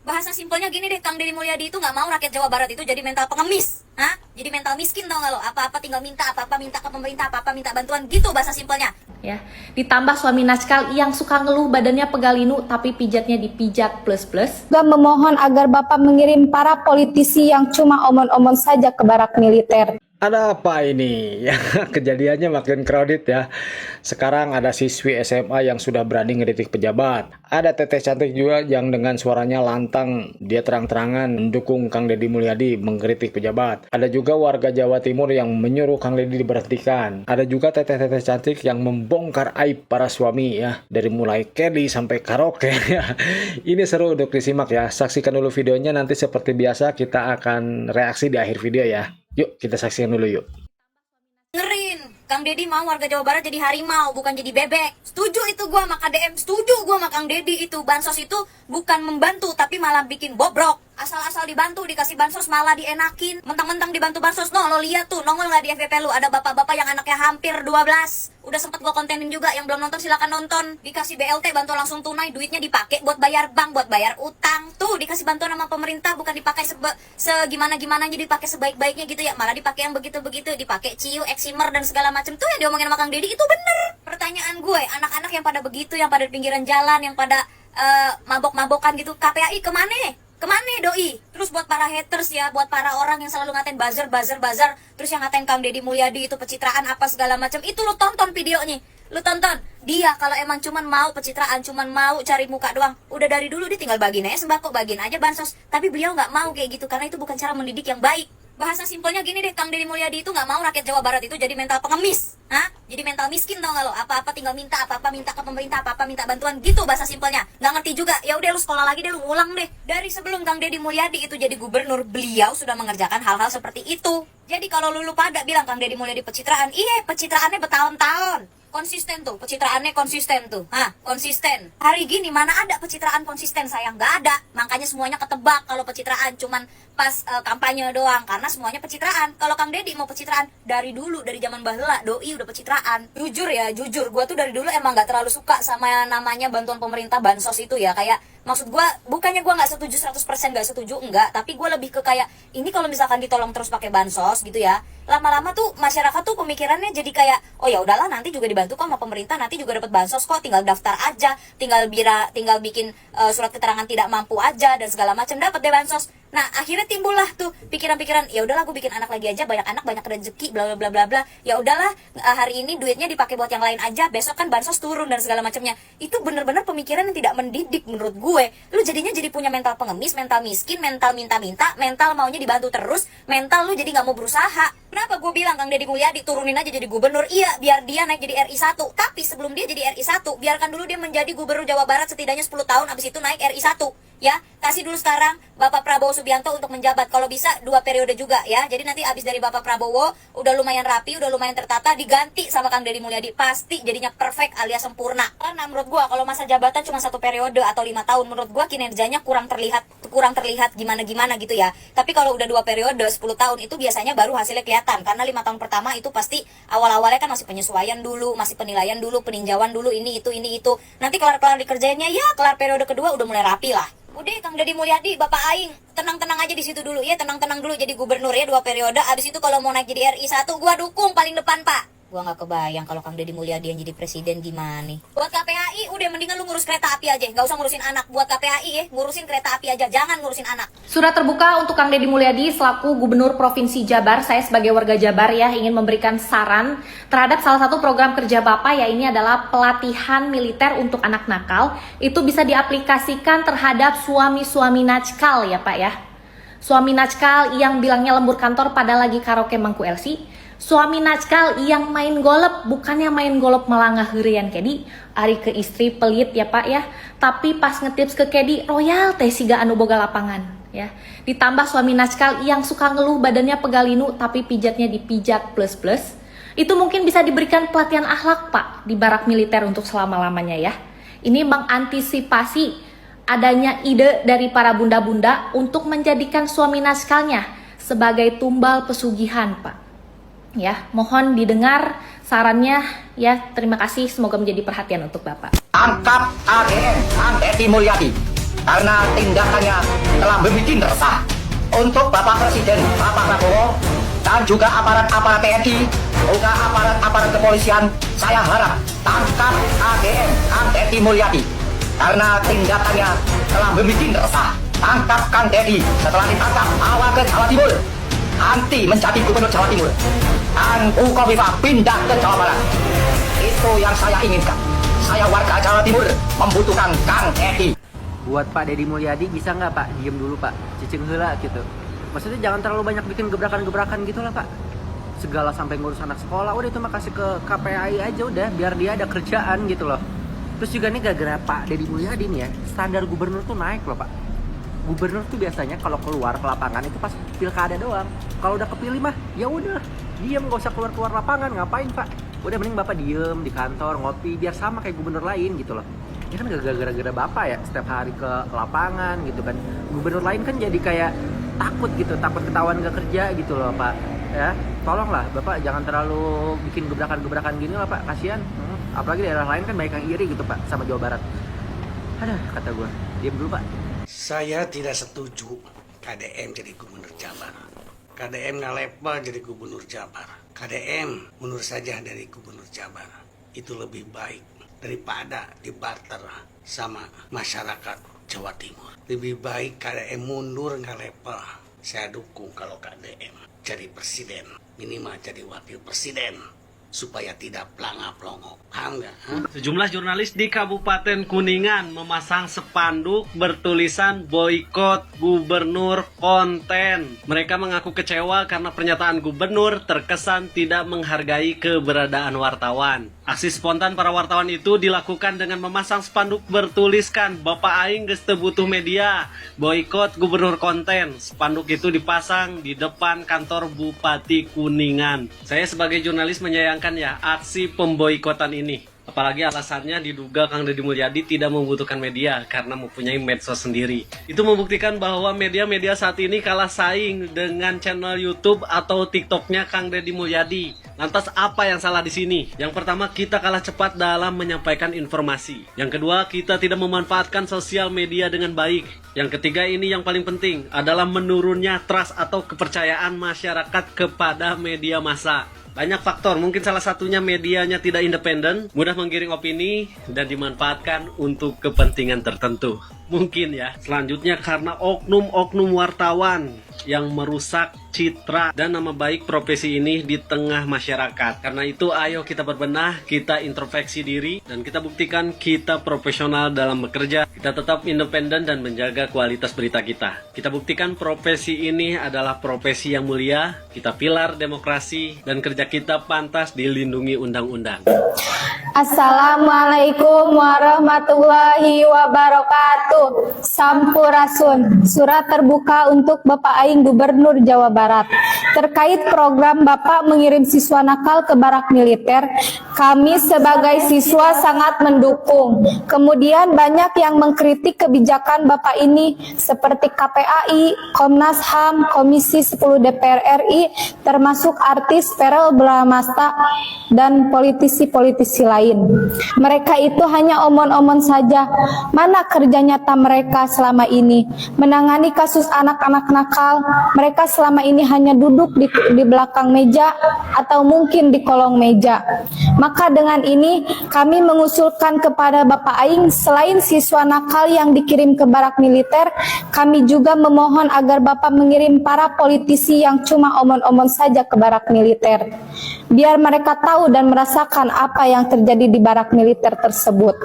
Bahasa simpelnya gini deh, Kang Deddy Mulyadi itu nggak mau rakyat Jawa Barat itu jadi mental pengemis. Hah? Jadi mental miskin, tau nggak lo? Apa-apa tinggal minta, apa-apa minta ke pemerintah, apa-apa minta bantuan, gitu bahasa simpelnya. Ya, ditambah suami Najkal yang suka ngeluh badannya pegalinu tapi pijatnya dipijat plus-plus. Juga memohon agar Bapak mengirim para politisi yang cuma omong-omong saja ke barak militer. Ada apa ini? Ya, kejadiannya makin crowded ya. Sekarang ada siswi SMA yang sudah berani ngeritik pejabat. Ada teteh cantik juga yang dengan suaranya lantang, dia terang-terangan mendukung Kang Deddy Mulyadi mengkritik pejabat. Ada juga warga Jawa Timur yang menyuruh Kang Deddy diberhentikan. Ada juga teteh-teteh cantik yang membongkar aib para suami ya. Dari mulai Kelly sampai karaoke ya. Ini seru untuk disimak ya. Saksikan dulu videonya, nanti seperti biasa kita akan reaksi di akhir video ya. Yuk kita saksikan dulu yuk. Dengerin, Kang Deddy mau warga Jawa Barat jadi harimau, bukan jadi bebek. Setuju itu gua sama KDM, setuju gua sama Kang Deddy itu. Bansos itu bukan membantu, tapi malah bikin bobrok. Asal-asal dibantu, dikasih bansos malah dienakin. Mentang-mentang dibantu bansos, no, lo lihat tuh, nongol nggak di FVP lu, ada bapak-bapak yang anaknya hampir 12. Udah sempet gua kontenin juga, yang belum nonton silakan nonton. Dikasih BLT, bantuan langsung tunai, duitnya dipakai buat bayar bank, buat bayar utang. Tuh, dikasih bantuan sama pemerintah, bukan dipakai segimana-gimana, jadi dipakai sebaik-baiknya gitu ya. Malah dipakai yang begitu-begitu, dipakai ciu, eksimer, dan segala macam. Tuh yang diomongin sama Kang Deddy itu bener. Pertanyaan gue, anak-anak yang pada begitu, yang pada di pinggiran jalan, yang pada mabok-mabokan gitu, KPAI kemana? Kemana doi? Terus buat para haters ya, buat para orang yang selalu ngatain buzzer, terus yang ngatain Kang Deddy Mulyadi itu pencitraan apa segala macam, itu lu tonton videonya, lu tonton. Dia kalau emang cuman mau pencitraan, cuman mau cari muka doang, udah dari dulu dia tinggal bagiin aja sembako, bagiin aja bansos. Tapi beliau nggak mau kayak gitu karena itu bukan cara mendidik yang baik. Bahasa simpelnya gini deh, Kang Deddy Mulyadi itu nggak mau rakyat Jawa Barat itu jadi mental pengemis. Hah? Jadi mental miskin, tau nggak lo? Apa-apa tinggal minta, apa-apa minta ke pemerintah, apa-apa minta bantuan, gitu bahasa simpelnya. Nggak ngerti juga, ya udah lu sekolah lagi deh, lu ulang deh. Dari sebelum Kang Deddy Mulyadi itu jadi gubernur, beliau sudah mengerjakan hal-hal seperti itu. Jadi kalau lu pada bilang Kang Deddy Mulyadi pencitraan, iya pencitraannya bertahun-tahun. Konsisten tuh, pencitraannya konsisten tuh. Hah, konsisten. Hari gini mana ada pencitraan konsisten, sayang, nggak ada. Makanya semuanya ketebak kalau pencitraan cuman pas kampanye doang, karena semuanya pencitraan. Kalau Kang Deddy mau pencitraan dari dulu, dari zaman baheula doi udah pencitraan. Jujur ya, jujur, gua tuh dari dulu emang nggak terlalu suka sama namanya bantuan pemerintah bansos itu ya. Kayak maksud gua, bukannya gua nggak setuju 100% nggak setuju, enggak, tapi gua lebih ke kayak ini kalau misalkan ditolong terus pakai bansos gitu ya, lama-lama tuh masyarakat tuh pemikirannya jadi kayak, oh ya udahlah nanti juga dibantu kok sama pemerintah, nanti juga dapat bansos kok, tinggal daftar aja, tinggal bikin surat keterangan tidak mampu aja dan segala macam, dapat deh bansos. Nah akhirnya timbullah tuh pikiran-pikiran, ya udahlah gue bikin anak lagi aja, banyak anak banyak rezeki, bla bla bla bla bla. Ya udahlah hari ini duitnya dipakai buat yang lain aja, besok kan bansos turun dan segala macamnya. Itu bener-bener pemikiran yang tidak mendidik menurut gue. Lu jadinya jadi punya mental pengemis, mental miskin, mental minta-minta, mental maunya dibantu terus, mental lu jadi nggak mau berusaha. Kenapa gue bilang Kang Deddy Mulyadi turunin aja jadi gubernur? Iya, biar dia naik jadi RI 1. Tapi sebelum dia jadi RI 1, biarkan dulu dia menjadi gubernur Jawa Barat setidaknya 10 tahun, abis itu naik RI 1. Ya, kasih dulu sekarang Bapak Prabowo Subianto untuk menjabat, kalau bisa 2 periode juga ya. Jadi nanti abis dari Bapak Prabowo udah lumayan rapi, udah lumayan tertata, diganti sama Kang Deddy Mulyadi, pasti jadinya perfect alias sempurna. Karena menurut gua kalau masa jabatan cuma 1 periode atau 5 tahun, menurut gua kinerjanya kurang terlihat gimana-gimana gitu ya. Tapi kalau udah 2 periode 10 tahun itu biasanya baru hasilnya kelihatan, karena 5 tahun pertama itu pasti awal-awalnya kan masih penyesuaian dulu, masih penilaian dulu, peninjauan dulu, ini itu. Nanti kelar-kelar dikerjainnya ya kelar periode kedua udah mulai rapi lah. Udah Kang Deddy Mulyadi, Bapak Aing, tenang-tenang aja di situ dulu ya, tenang-tenang dulu jadi gubernur ya 2 periode. Abis itu kalau mau naik jadi RI 1, gua dukung paling depan, Pak. Gua nggak kebayang kalau Kang Deddy Mulyadi yang jadi presiden gimana. Buat KPAI udah mendingan lu ngurus kereta api aja, nggak usah ngurusin anak. Buat KPAI ya, ngurusin kereta api aja, jangan ngurusin anak. Surat terbuka untuk Kang Deddy Mulyadi selaku Gubernur Provinsi Jabar. Saya sebagai warga Jabar ya ingin memberikan saran terhadap salah satu program kerja Bapak, ya ini adalah pelatihan militer untuk anak nakal. Itu bisa diaplikasikan terhadap suami-suami najkal ya Pak ya. Suami najkal yang bilangnya lembur kantor pada lagi karaoke Mangku Elsi. Suami najkal yang main golep, bukannya main golep malah ngaherian kedi, ari ke istri pelit ya Pak ya. Tapi pas ngetips ke kedi, royal teh siga anu boga lapangan ya. Ditambah suami najkal yang suka ngeluh badannya pegalinu tapi pijatnya dipijat plus-plus. Itu mungkin bisa diberikan pelatihan akhlak Pak di barak militer untuk selama-lamanya ya. Ini mengantisipasi adanya ide dari para bunda-bunda untuk menjadikan suami najkalnya sebagai tumbal pesugihan Pak. Ya, mohon didengar sarannya ya. Terima kasih, semoga menjadi perhatian untuk Bapak. Tangkap ADM Kang Deddy Mulyadi. karena tindakannya telah membuat resah. Untuk Bapak Presiden, Bapak Prabowo, dan juga aparat-aparat TNI, juga aparat-aparat kepolisian, saya harap tangkap KDM, Kang Deddy Mulyadi, karena tindakannya telah membuat resah. Tangkap Kang Deddy, setelah ditangkap bawa ke Jawa Timur, nanti menjadi gubernur Jawa Timur, dan Bukofifa pindah ke Jawa Barat. Itu yang saya inginkan. Saya warga Jawa Timur membutuhkan Kang Deddy. Buat Pak Deddy Mulyadi bisa nggak Pak diem dulu Pak, cicing heula gitu. Maksudnya jangan terlalu banyak bikin gebrakan-gebrakan gitu lah Pak. Segala sampai ngurus anak sekolah, udah itu mah kasih ke KPAI aja udah, biar dia ada kerjaan gitu loh. Terus juga nih gara-gara Pak Deddy Mulyadi nih ya, standar gubernur tuh naik loh Pak. Gubernur tuh biasanya kalau keluar ke lapangan itu pas pilkada doang. Kalau udah kepilih mah ya udah, diem nggak usah keluar lapangan, ngapain Pak? Udah mending Bapak diem di kantor ngopi biar sama kayak gubernur lain gitu loh. Ini kan gara-gara Bapak ya setiap hari ke lapangan gitu kan. Gubernur lain kan jadi kayak takut gitu, takut ketahuan gak kerja gitu loh Pak. Ya, tolonglah Bapak jangan terlalu bikin gebrakan-gebrakan gini lah Pak, kasihan. Apalagi daerah lain kan banyak yang iri gitu Pak sama Jawa Barat. Aduh, kata gue, diam dulu Pak. Saya tidak setuju KDM jadi gubernur Jabar. KDM nggak level jadi gubernur Jabar. KDM mundur saja dari gubernur Jabar. Itu lebih baik daripada dibarter sama masyarakat Jawa Timur. Lebih baik KDM mundur nggak level. Saya dukung kalau KDM jadi presiden, minimal jadi wakil presiden, supaya tidak pelangap-pelongok. Paham nggak? Sejumlah jurnalis di Kabupaten Kuningan memasang spanduk bertulisan boikot gubernur konten. Mereka mengaku kecewa karena pernyataan gubernur terkesan tidak menghargai keberadaan wartawan. Aksi spontan para wartawan itu dilakukan dengan memasang spanduk bertuliskan Bapak Aing geus teu butuh media, boikot gubernur konten. Spanduk itu dipasang di depan kantor Bupati Kuningan. Saya sebagai jurnalis menyayangkan ya aksi pemboikotan ini. Apalagi alasannya diduga Kang Deddy Mulyadi tidak membutuhkan media karena mempunyai medsos sendiri. Itu membuktikan bahwa media-media saat ini kalah saing dengan channel YouTube atau TikToknya Kang Deddy Mulyadi. Lantas apa yang salah di sini? Yang pertama, kita kalah cepat dalam menyampaikan informasi. Yang kedua, kita tidak memanfaatkan sosial media dengan baik. Yang ketiga, ini yang paling penting adalah menurunnya trust atau kepercayaan masyarakat kepada media massa. Banyak faktor, mungkin salah satunya medianya tidak independen, mudah menggiring opini, dan dimanfaatkan untuk kepentingan tertentu. Mungkin ya. Selanjutnya karena oknum-oknum wartawan yang merusak citra dan nama baik profesi ini di tengah masyarakat. Karena itu ayo kita berbenah, kita introspeksi diri, dan kita buktikan kita profesional dalam bekerja. Kita tetap independen dan menjaga kualitas berita kita. Kita buktikan profesi ini adalah profesi yang mulia, kita pilar demokrasi, dan kerja kita pantas dilindungi undang-undang. Assalamualaikum warahmatullahi wabarakatuh. Sampurasun. Surat terbuka untuk Bapak Aing Gubernur Jawa Barat. Terkait program Bapak mengirim siswa nakal ke barak militer, kami sebagai siswa sangat mendukung. Kemudian banyak yang mengkritik kebijakan Bapak ini seperti KPAI, Komnas HAM, Komisi 10 DPR RI, termasuk artis Verrel Bramasta dan politisi-politisi lain. Mereka itu hanya omon-omon saja. Mana kerja nyata mereka selama ini? Menangani kasus anak-anak nakal, mereka selama ini hanya duduk di belakang meja atau mungkin di kolong meja. Maka dengan ini kami mengusulkan kepada Bapak Aing, selain siswa nakal yang dikirim ke barak militer, kami juga memohon agar Bapak mengirim para politisi yang cuma omon-omon saja ke barak militer. Biar mereka tahu dan merasakan apa yang terjadi di barak militer tersebut.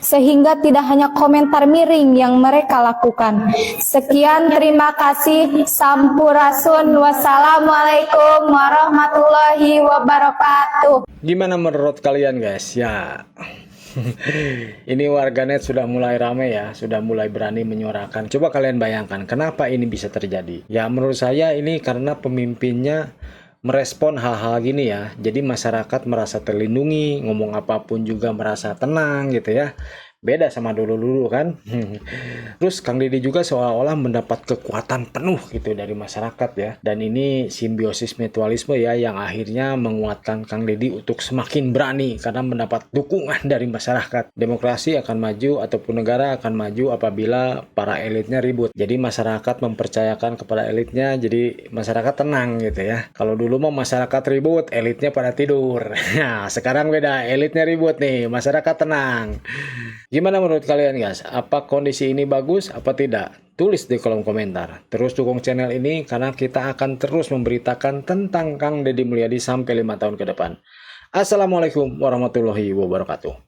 Sehingga tidak hanya komentar miring yang mereka lakukan. Sekian, terima kasih. Sampurasun. Wassalamualaikum warahmatullahi wabarakatuh. Gimana menurut kalian guys? Ya, ini warganet sudah mulai ramai ya, sudah mulai berani menyuarakan. Coba kalian bayangkan, kenapa ini bisa terjadi? Ya menurut saya ini karena pemimpinnya merespon hal-hal gini ya. Jadi masyarakat merasa terlindungi, ngomong apapun juga merasa tenang gitu ya. Beda sama dulu-dulu kan. Terus Kang Deddy juga seolah-olah mendapat kekuatan penuh gitu dari masyarakat ya. Dan ini simbiosis mutualisme ya yang akhirnya menguatkan Kang Deddy untuk semakin berani karena mendapat dukungan dari masyarakat. Demokrasi akan maju ataupun negara akan maju apabila para elitnya ribut. Jadi masyarakat mempercayakan kepada elitnya, jadi masyarakat tenang gitu ya. Kalau dulu mah masyarakat ribut, elitnya pada tidur. Nah, sekarang beda, elitnya ribut nih, masyarakat tenang. Gimana menurut kalian guys? Apa kondisi ini bagus apa tidak? Tulis di kolom komentar. Terus dukung channel ini karena kita akan terus memberitakan tentang Kang Deddy Mulyadi sampai 5 tahun ke depan. Assalamualaikum warahmatullahi wabarakatuh.